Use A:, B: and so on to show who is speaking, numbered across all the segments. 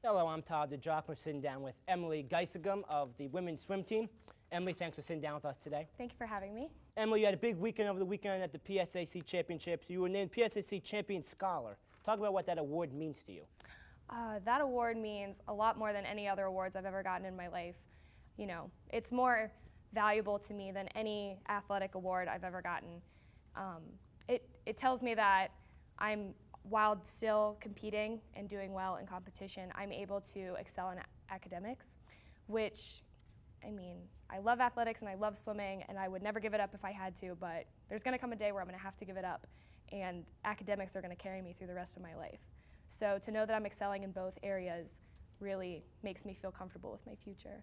A: Hello, I'm Todd DeGiacomo, sitting down with Emilee Gysegem of the women's swim team. Emilee, thanks for sitting down with us today.
B: Thank you for having me.
A: Emilee, you had a big weekend over the weekend at the PSAC Championships. You were named PSAC Champion Scholar. Talk about what that award means to you.
B: That award means a lot more than any other awards I've ever gotten in my life. You know, it's more valuable to me than any athletic award I've ever gotten. It tells me that while still competing and doing well in competition, I'm able to excel in academics, which, I mean, I love athletics and I love swimming and I would never give it up if I had to, but there's gonna come a day where I'm gonna have to give it up, and academics are gonna carry me through the rest of my life. So to know that I'm excelling in both areas really makes me feel comfortable with my future.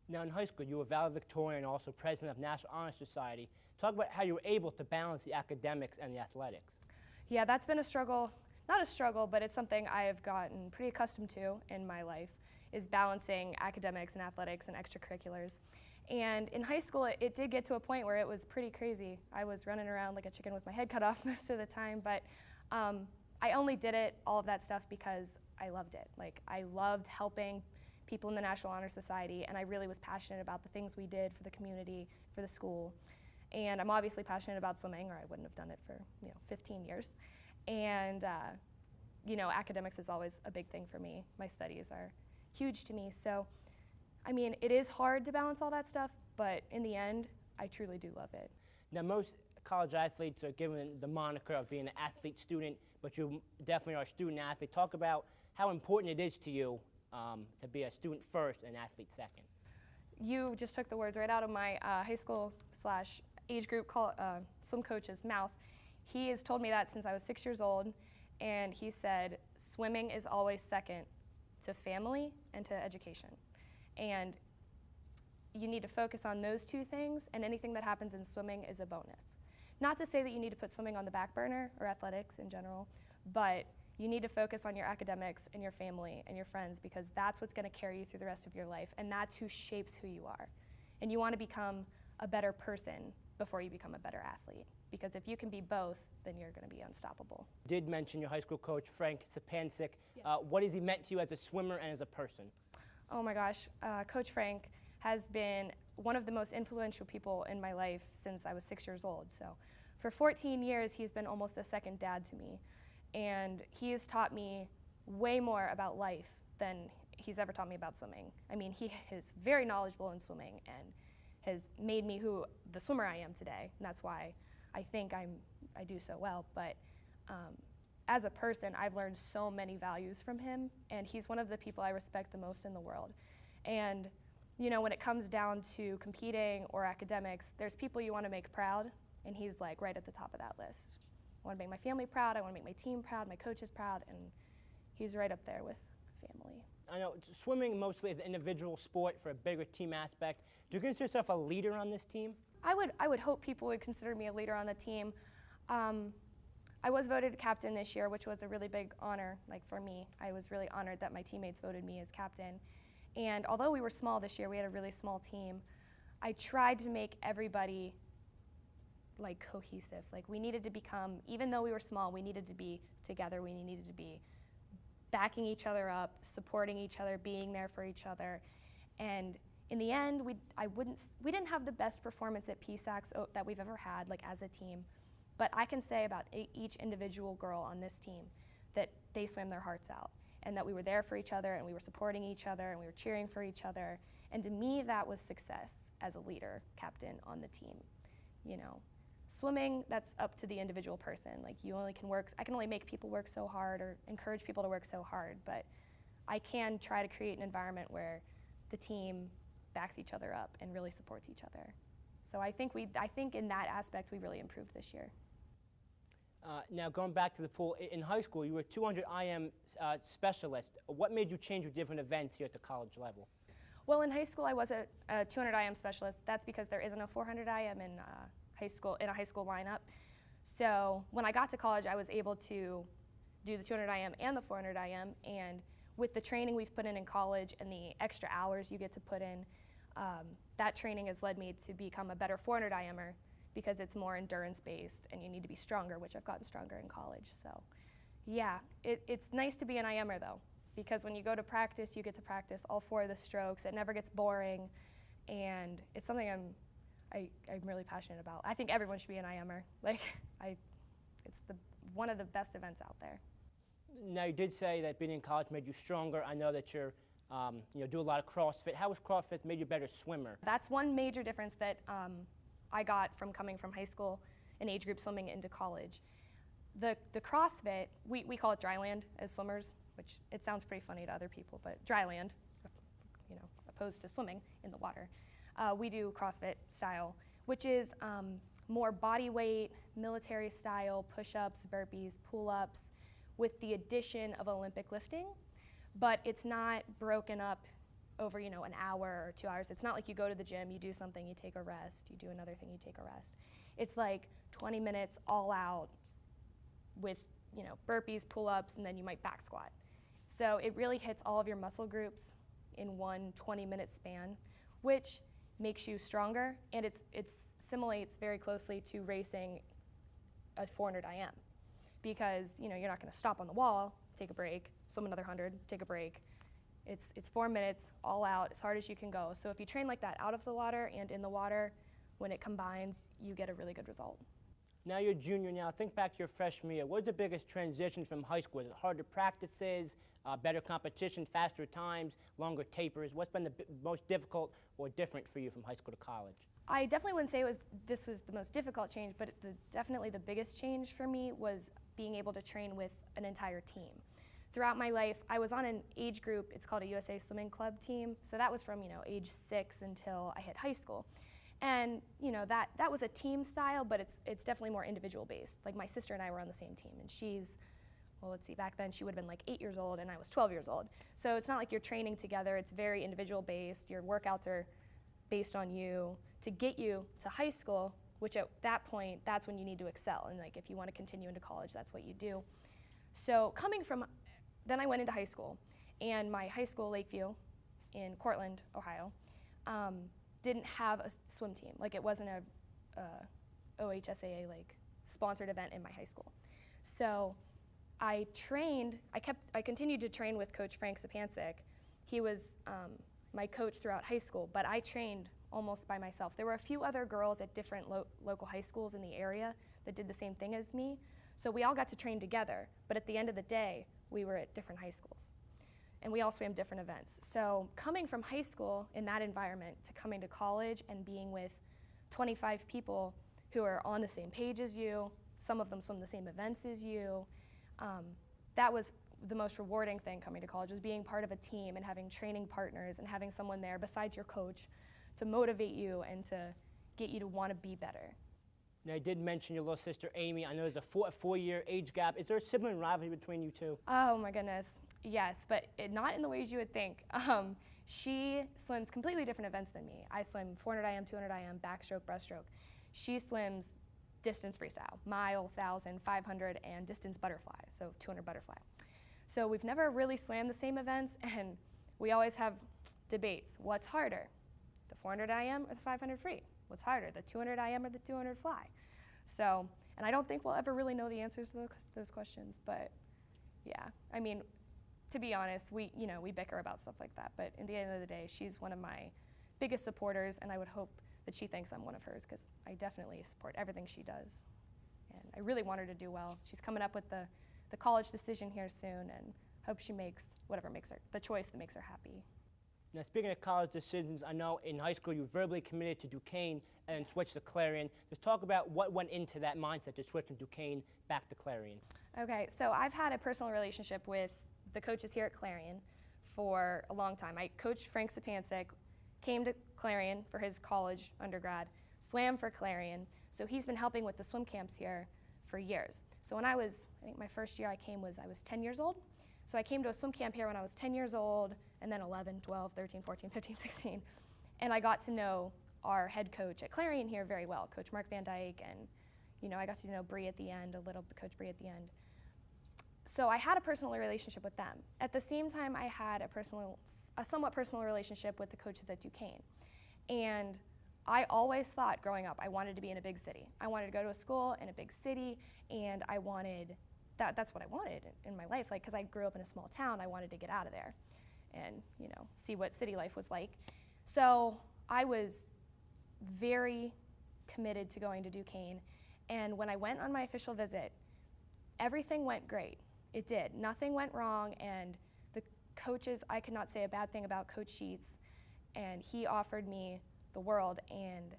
A: Now in high school, you were valedictorian and also president of National Honor Society. Talk about how you were able to balance the academics and the athletics.
B: Yeah, that's been a struggle, not a struggle, but it's something I have gotten pretty accustomed to in my life, is balancing academics and athletics and extracurriculars. And in high school, it did get to a point where it was pretty crazy. I was running around like a chicken with my head cut off most of the time, but I only did all of that stuff because I loved it. Like, I loved helping people in the National Honor Society, and I really was passionate about the things we did for the community, for the school. And I'm obviously passionate about swimming, or I wouldn't have done it for 15 years. And academics is always a big thing for me. My studies are huge to me. So, I mean, it is hard to balance all that stuff, but in the end, I truly do love it.
A: Now most college athletes are given the moniker of being an athlete student, but you definitely are a student athlete. Talk about how important it is to you to be a student first and an athlete second.
B: You just took the words right out of my high school / age group swim coach's mouth. He has told me that since I was 6 years old, and he said swimming is always second to family and to education. And you need to focus on those two things, and anything that happens in swimming is a bonus. Not to say that you need to put swimming on the back burner, or athletics in general, but you need to focus on your academics and your family and your friends, because that's what's going to carry you through the rest of your life, and that's who shapes who you are. And you want to become a better person before you become a better athlete, because if you can be both, then you're going to be unstoppable.
A: You did mention your high school coach, Frank Sapancic.
B: Yes.
A: What has he meant to you as a swimmer and as a person?
B: Oh my gosh, Coach Frank has been one of the most influential people in my life since I was 6 years old. So for 14 years, he's been almost a second dad to me. And he has taught me way more about life than he's ever taught me about swimming. I mean, he is very knowledgeable in swimming and has made me the swimmer I am today. And that's why I think I do so well. But as a person, I've learned so many values from him, and he's one of the people I respect the most in the world. And when it comes down to competing or academics, there's people you want to make proud, and he's like right at the top of that list. I want to make my family proud, I want to make my team proud, my coaches proud, and he's right up there with family. I
A: know swimming mostly is an individual sport for a bigger team aspect. Do you consider yourself a leader on this team?
B: I would hope people would consider me a leader on the team. I was voted captain this year, which was a really big honor, for me. I was really honored that my teammates voted me as captain. And although we were small this year, we had a really small team, I tried to make everybody cohesive. We needed to become, even though we were small, we needed to be together. We needed to be backing each other up, supporting each other, being there for each other. And in the end, we didn't have the best performance at PSAC that we've ever had, as a team. But I can say about each individual girl on this team that they swam their hearts out, and that we were there for each other, and we were supporting each other, and we were cheering for each other. And to me, that was success as a leader, captain on the team. Swimming, that's up to the individual person. I can only make people work so hard or encourage people to work so hard, but I can try to create an environment where the team backs each other up and really supports each other. So I think in that aspect we really improved this year.
A: Now going back to the pool, in high school you were a 200 IM specialist. What made you change with different events here at the college level?
B: Well, in high school I was a 200 IM specialist. That's because there isn't a 400 IM in a high school lineup. So when I got to college, I was able to do the 200 IM and the 400 IM, and with the training we've put in college and the extra hours you get to put in, that training has led me to become a better 400 IMer because it's more endurance-based and you need to be stronger, which I've gotten stronger in college. So yeah, it's nice to be an IMer though. because when you go to practice, you get to practice all 4 of the strokes. It never gets boring, and it's something I'm really passionate about. I think everyone should be an IMer. It's one of the best events out there.
A: Now, you did say that being in college made you stronger. I know that you're, do a lot of CrossFit. How has CrossFit made you a better swimmer?
B: That's one major difference that I got from coming from high school and age group swimming into college. The CrossFit, we call it dry land as swimmers, which it sounds pretty funny to other people, but dry land, opposed to swimming in the water. We do CrossFit style, which is more body weight, military style, push-ups, burpees, pull-ups, with the addition of Olympic lifting, but it's not broken up over an hour or 2 hours. It's not like you go to the gym, you do something, you take a rest, you do another thing, you take a rest. It's like 20 minutes all out with burpees, pull-ups, and then you might back squat. So it really hits all of your muscle groups in one 20-minute span, which makes you stronger, and it simulates very closely to racing a 400 IM, because you're not going to stop on the wall, take a break, swim another 100, take a break. It's 4 minutes all out as hard as you can go. So if you train like that out of the water and in the water, when it combines, you get a really good result.
A: Now you're a junior now. Think back to your freshman year. What was the biggest transition from high school? Is it harder practices, better competition, faster times, longer tapers? What's been the most difficult or different for you from high school to college?
B: I definitely wouldn't say this was the most difficult change, but definitely the biggest change for me was being able to train with an entire team. Throughout my life, I was on an age group, it's called a USA Swimming Club team, so that was from age 6 until I hit high school. And that was a team style, but it's definitely more individual based. Like my sister and I were on the same team, and she's, well, let's see, back then she would have been like 8 years old and I was 12 years old. So it's not like you're training together, it's very individual based. Your workouts are based on you to get you to high school, which at that point, that's when you need to excel. And like if you want to continue into college, that's what you do. So then I went into high school, and my high school, Lakeview, in Cortland, Ohio, didn't have a swim team. Like it wasn't a OHSAA sponsored event in my high school. So I continued to train with Coach Frank Sapancic. He was my coach throughout high school, but I trained almost by myself. There were a few other girls at different local high schools in the area that did the same thing as me. So we all got to train together, but at the end of the day, we were at different high schools. And we all swam different events. So coming from high school in that environment to coming to college and being with 25 people who are on the same page as you, some of them swim the same events as you, that was the most rewarding thing coming to college, was being part of a team and having training partners and having someone there besides your coach to motivate you and to get you to want to be better.
A: Now, you did mention your little sister, Amy. I know there's a 4-year age gap. Is there a sibling rivalry between you two?
B: Oh my goodness, yes, but not in the ways you would think. She swims completely different events than me. I swim 400 IM, 200 IM, backstroke, breaststroke. She swims distance freestyle, mile, 1,000, 500, and distance butterfly, so 200 butterfly. So we've never really swam the same events, and we always have debates. What's harder, the 400 IM or the 500 free? What's harder, the 200 IM or the 200 fly? So, and I don't think we'll ever really know the answers to those questions, but yeah, I mean, to be honest, we bicker about stuff like that, but at the end of the day, she's one of my biggest supporters, and I would hope that she thinks I'm one of hers, because I definitely support everything she does. And I really want her to do well. She's coming up with the college decision here soon, and hope she makes the choice that makes her happy.
A: Now, speaking of college decisions, I know in high school you verbally committed to Duquesne and switched to Clarion. Just talk about what went into that mindset to switch from Duquesne back to Clarion.
B: Okay, so I've had a personal relationship with the coaches here at Clarion for a long time. I coached Frank Sapancic, came to Clarion for his college undergrad, swam for Clarion, so he's been helping with the swim camps here for years. So when I think my first year I was 10 years old. So I came to a swim camp here when I was 10 years old, and then 11, 12, 13, 14, 15, 16. And I got to know our head coach at Clarion here very well, Coach Mark Van Dyke, and I got to know Bree at the end, Coach Bree at the end. So I had a personal relationship with them. At the same time, I had a somewhat personal relationship with the coaches at Duquesne. And I always thought growing up I wanted to be in a big city. I wanted to go to a school in a big city, and I wanted that's what I wanted in my life. Like, because I grew up in a small town, I wanted to get out of there and, you know, see what city life was like. So I was very committed to going to Duquesne. And when I went on my official visit, everything went great. It did. Nothing went wrong. And the coaches, I could not say a bad thing about Coach Sheets. And he offered me the world. And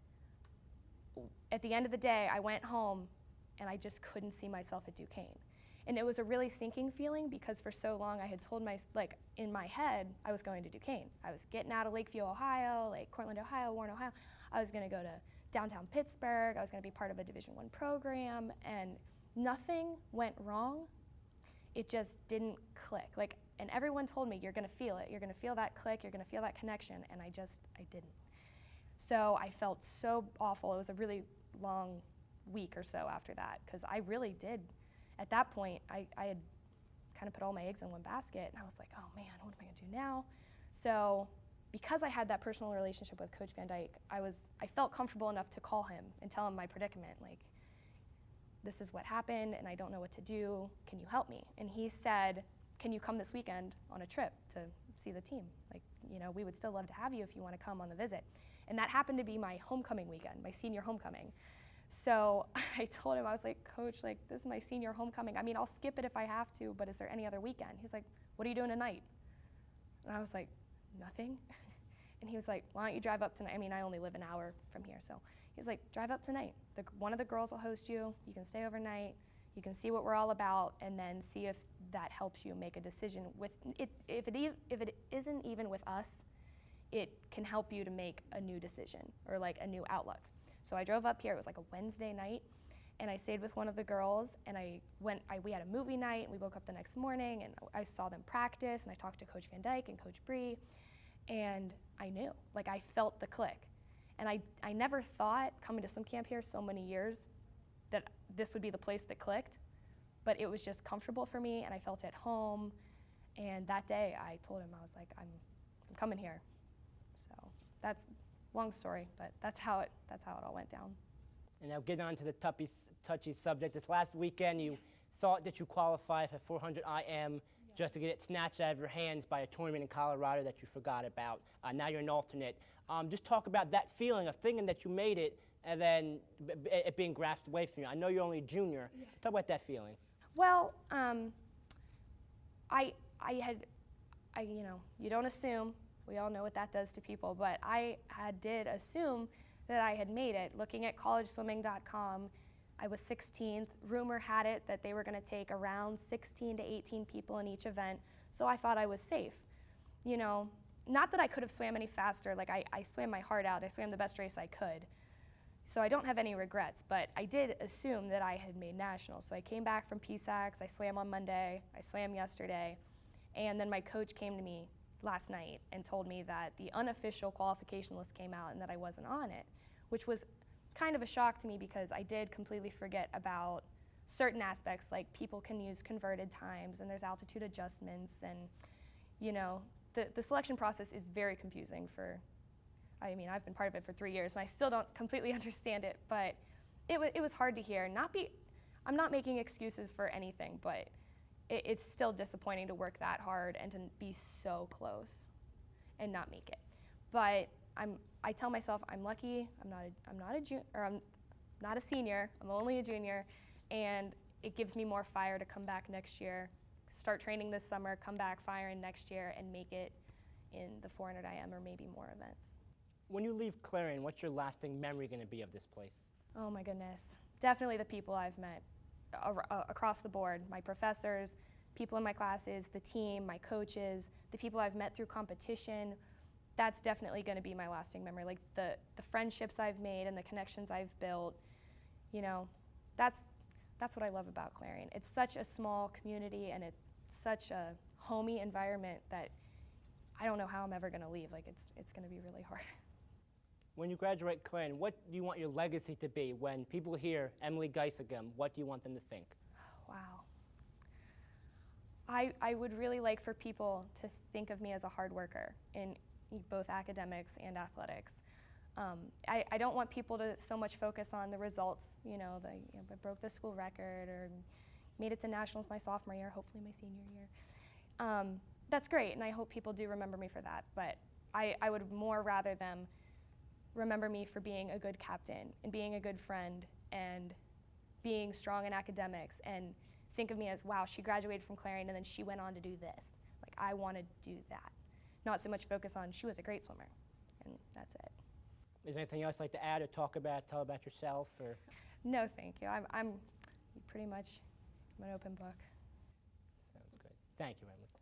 B: at the end of the day, I went home and I just couldn't see myself at Duquesne. And it was a really sinking feeling because for so long I had told like in my head, I was going to Duquesne. I was getting out of Lakeview, Ohio, like Cortland, Ohio, Warren, Ohio. I was gonna go to downtown Pittsburgh. I was gonna be part of a Division I program, and nothing went wrong. It just didn't click. Like, and everyone told me, you're gonna feel it. You're gonna feel that click, you're gonna feel that connection, and I didn't. So I felt so awful. It was a really long week or so after that, because I really did. At that point, I had kind of put all my eggs in one basket, and I was like, oh man, what am I gonna do now? So because I had that personal relationship with Coach Van Dyke, I felt comfortable enough to call him and tell him my predicament, like, this is what happened, and I don't know what to do, can you help me? And he said, can you come this weekend on a trip to see the team? Like, you know, we would still love to have you if you wanna come on the visit. And that happened to be my homecoming weekend, my senior homecoming. So I told him, I was like, Coach, like, this is my senior homecoming. I mean, I'll skip it if I have to, but is there any other weekend? He's like, what are you doing tonight? And I was like, nothing. And he was like, why don't you drive up tonight? I mean, I only live an hour from here, so he's like, drive up tonight. One of the girls will host you. You can stay overnight. You can see what we're all about, and then see if that helps you make a decision. With it, if it isn't even with us, it can help you to make a new decision or like a new outlook. So I drove up here. It was like a Wednesday night, and I stayed with one of the girls, and we had a movie night, and we woke up the next morning, and I saw them practice, and I talked to Coach Van Dyke and Coach Bree, and I knew, like, I felt the click. And I never thought, coming to swim camp here so many years, that this would be the place that clicked, but it was just comfortable for me, and I felt at home. And that day, I told him, I was like, I'm coming here. So that's a long story, but that's how it all went down.
A: And now getting on to the touchy subject. This last weekend, you thought that you qualified for 400 IM just to get it snatched out of your hands by a tournament in Colorado that you forgot about. Now you're an alternate. Just talk about that feeling of thinking that you made it and then it being grasped away from you. I know you're only a junior. Yeah. Talk about that feeling.
B: Well, you know, you don't assume. We all know what that does to people, but I did assume that I had made it. Looking at collegeswimming.com, I was 16th. Rumor had it that they were going to take around 16 to 18 people in each event, so I thought I was safe. You know, not that I could have swam any faster. Like, I swam my heart out. I swam the best race I could. So I don't have any regrets, but I did assume that I had made nationals. So I came back from PSACs. I swam on Monday. I swam yesterday. And then my coach came to me last night and told me that the unofficial qualification list came out and that I wasn't on it, which was kind of a shock to me because I did completely forget about certain aspects, like people can use converted times and there's altitude adjustments, and you know, the selection process is very confusing for, I mean, I've been part of it for 3 years and I still don't completely understand it, but it was hard to hear. I'm not making excuses for anything, but it's still disappointing to work that hard and to be so close and not make it. But I tell myself I'm lucky. I'm not a senior. I'm only a junior, and it gives me more fire to come back next year, start training this summer, come back firing next year, and make it in the 400 IM or maybe more events.
A: When you leave Clarion, what's your lasting memory going to be of this place?
B: Oh my goodness, definitely the people I've met across the board, my professors, people in my classes, the team, my coaches, the people I've met through competition. That's definitely going to be my lasting memory. Like the friendships I've made and the connections I've built, you know, that's what I love about Clarion. It's such a small community and it's such a homey environment that I don't know how I'm ever going to leave. Like it's going to be really hard.
A: When you graduate Clarion, what do you want your legacy to be? When people hear Emilee Gysegem, what do you want them to think?
B: Wow. I would really like for people to think of me as a hard worker in both academics and athletics. I don't want people to so much focus on the results, you know, I broke the school record or, made it to nationals my sophomore year, hopefully my senior year. That's great, and I hope people do remember me for that, but I would more rather them remember me for being a good captain and being a good friend and being strong in academics and think of me as, wow, she graduated from Clarion and then she went on to do this. Like, I want to do that. Not so much focus on she was a great swimmer, and that's it.
A: Is there anything else you'd like to add or talk about, tell about yourself? Or?
B: No, thank you. I'm pretty much an open book.
A: Sounds good. Thank you, Emilee.